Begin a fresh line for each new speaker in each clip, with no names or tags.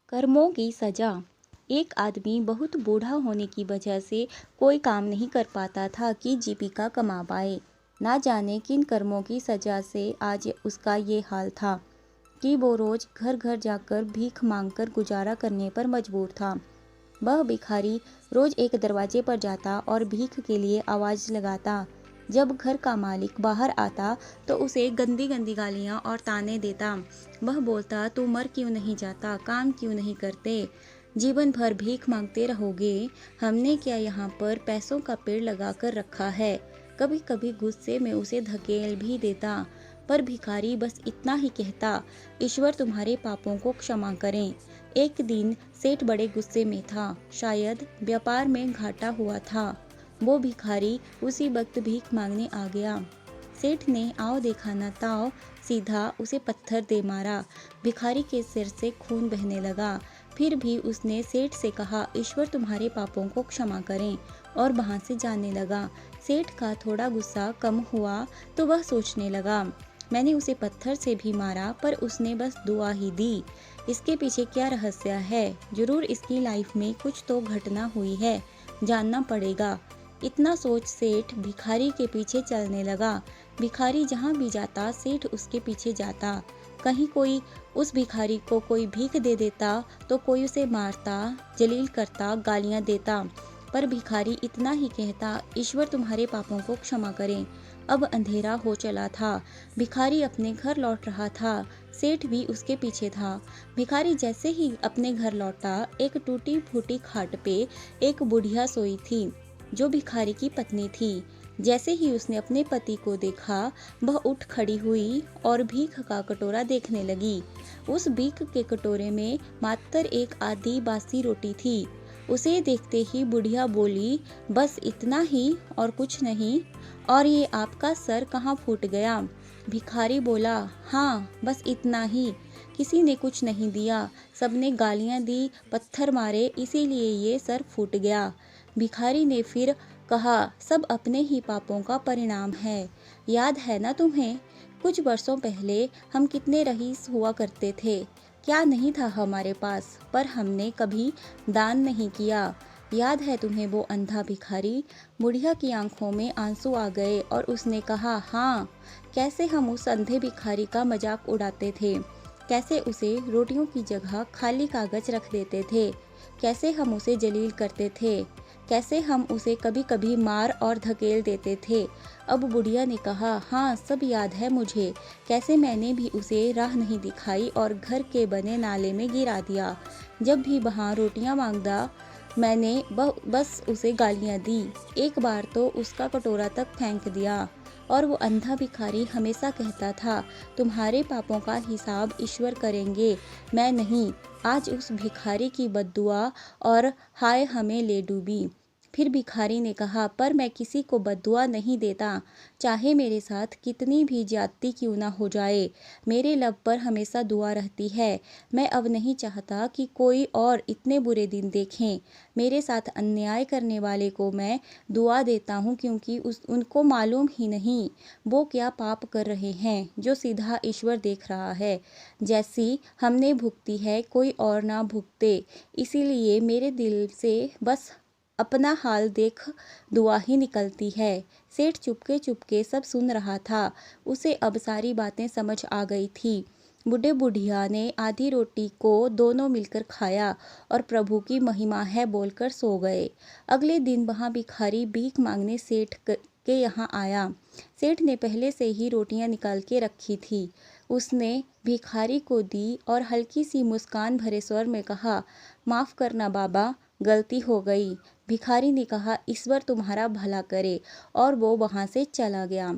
कर्मों की सजा। एक आदमी बहुत बूढ़ा होने की वजह से कोई काम नहीं कर पाता था कि जीविका कमा पाए। ना जाने किन कर्मों की सजा से आज उसका ये हाल था कि वो रोज घर घर जाकर भीख मांगकर गुजारा करने पर मजबूर था। वह भिखारी रोज एक दरवाजे पर जाता और भीख के लिए आवाज लगाता। जब घर का मालिक बाहर आता तो उसे गंदी गंदी गालियां और ताने देता। वह बोलता, तू मर क्यों नहीं जाता, काम क्यों नहीं करते, जीवन भर भीख मांगते रहोगे, हमने क्या यहाँ पर पैसों का पेड़ लगा कर रखा है। कभी कभी गुस्से में उसे धकेल भी देता, पर भिखारी बस इतना ही कहता, ईश्वर तुम्हारे पापों को क्षमा करें। एक दिन सेठ बड़े गुस्से में था, शायद व्यापार में घाटा हुआ था। वो भिखारी उसी वक्त भीख मांगने आ गया। सेठ ने आओ देखा न ताओ सीधा उसे पत्थर दे मारा। भिखारी के सिर से खून बहने लगा। फिर भी उसने सेठ से कहा, ईश्वर तुम्हारे पापों को क्षमा करें, और वहां से जाने लगा। सेठ का थोड़ा गुस्सा कम हुआ तो वह सोचने लगा, मैंने उसे पत्थर से भी मारा पर उसने बस दुआ ही दी। इसके पीछे क्या रहस्य है, जरूर इसकी लाइफ में कुछ तो घटना हुई है, जानना पड़ेगा। इतना सोच सेठ भिखारी के पीछे चलने लगा। भिखारी जहाँ भी जाता सेठ उसके पीछे जाता। कहीं कोई उस भिखारी को कोई भीख दे देता तो कोई उसे मारता, जलील करता, गालियाँ देता, पर भिखारी इतना ही कहता, ईश्वर तुम्हारे पापों को क्षमा करें। अब अंधेरा हो चला था। भिखारी अपने घर लौट रहा था। सेठ भी उसके पीछे था। भिखारी जैसे ही अपने घर लौटा, एक टूटी फूटी खाट पे एक बुढ़िया सोई थी, जो भिखारी की पत्नी थी। जैसे ही उसने अपने पति को देखा, वह उठ खड़ी हुई और भीख का कटोरा देखने लगी। उस भीख के कटोरे में मात्र एक आधी बासी रोटी थी। उसे देखते ही बुढ़िया बोली, बस इतना ही और कुछ नहीं, और ये आपका सर कहाँ फूट गया। भिखारी बोला, हाँ बस इतना ही, किसी ने कुछ नहीं दिया, सबने गालियाँ दी, पत्थर मारे, इसीलिए ये सर फूट गया। भिखारी ने फिर कहा, सब अपने ही पापों का परिणाम है। याद है ना तुम्हें, कुछ वर्षों पहले हम कितने रईस हुआ करते थे, क्या नहीं था हमारे पास, पर हमने कभी दान नहीं किया। याद है तुम्हें वो अंधा भिखारी। बुढ़िया की आंखों में आंसू आ गए और उसने कहा, हाँ, कैसे हम उस अंधे भिखारी का मजाक उड़ाते थे, कैसे उसे रोटियों की जगह खाली कागज रख देते थे, कैसे हम उसे जलील करते थे, कैसे हम उसे कभी कभी मार और धकेल देते थे। अब बुढ़िया ने कहा, हाँ सब याद है मुझे, कैसे मैंने भी उसे राह नहीं दिखाई और घर के बने नाले में गिरा दिया। जब भी वहाँ रोटियाँ मांगता मैंने बस उसे गालियाँ दी, एक बार तो उसका कटोरा तक फेंक दिया। और वो अंधा भिखारी हमेशा कहता था, तुम्हारे पापों का हिसाब ईश्वर करेंगे, मैं नहीं। आज उस भिखारी की बद्दुआ और हाय हमें ले डूबी। फिर भिखारी ने कहा, पर मैं किसी को बद्दुआ नहीं देता, चाहे मेरे साथ कितनी भी ज्यादती क्यों ना हो जाए, मेरे लब पर हमेशा दुआ रहती है। मैं अब नहीं चाहता कि कोई और इतने बुरे दिन देखें। मेरे साथ अन्याय करने वाले को मैं दुआ देता हूँ, क्योंकि उनको मालूम ही नहीं वो क्या पाप कर रहे हैं, जो सीधा ईश्वर देख रहा है। जैसी हमने भुगती है कोई और ना भुगते, इसीलिए मेरे दिल से बस अपना हाल देख दुआ ही निकलती है। सेठ चुपके चुपके सब सुन रहा था। उसे अब सारी बातें समझ आ गई थी। बूढ़े बुढ़िया ने आधी रोटी को दोनों मिलकर खाया और प्रभु की महिमा है बोलकर सो गए। अगले दिन वहाँ भिखारी भीख मांगने सेठ के यहाँ आया। सेठ ने पहले से ही रोटियां निकाल के रखी थी। उसने भिखारी को दी और हल्की सी मुस्कान भरे स्वर में कहा, माफ़ करना बाबा, गलती हो गई। भिखारी ने कहा, ईश्वर तुम्हारा भला करे, और वो वहाँ से चला गया।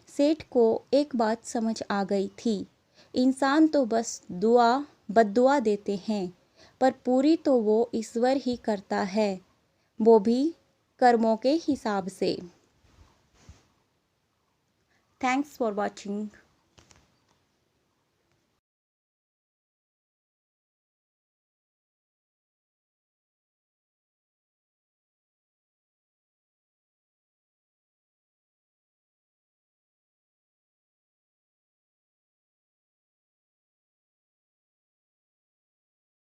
सेठ को एक बात समझ आ गई थी, इंसान तो बस बद्दुआ देते हैं, पर पूरी तो वो ईश्वर ही करता है, वो भी कर्मों के हिसाब से। Thanks for watching.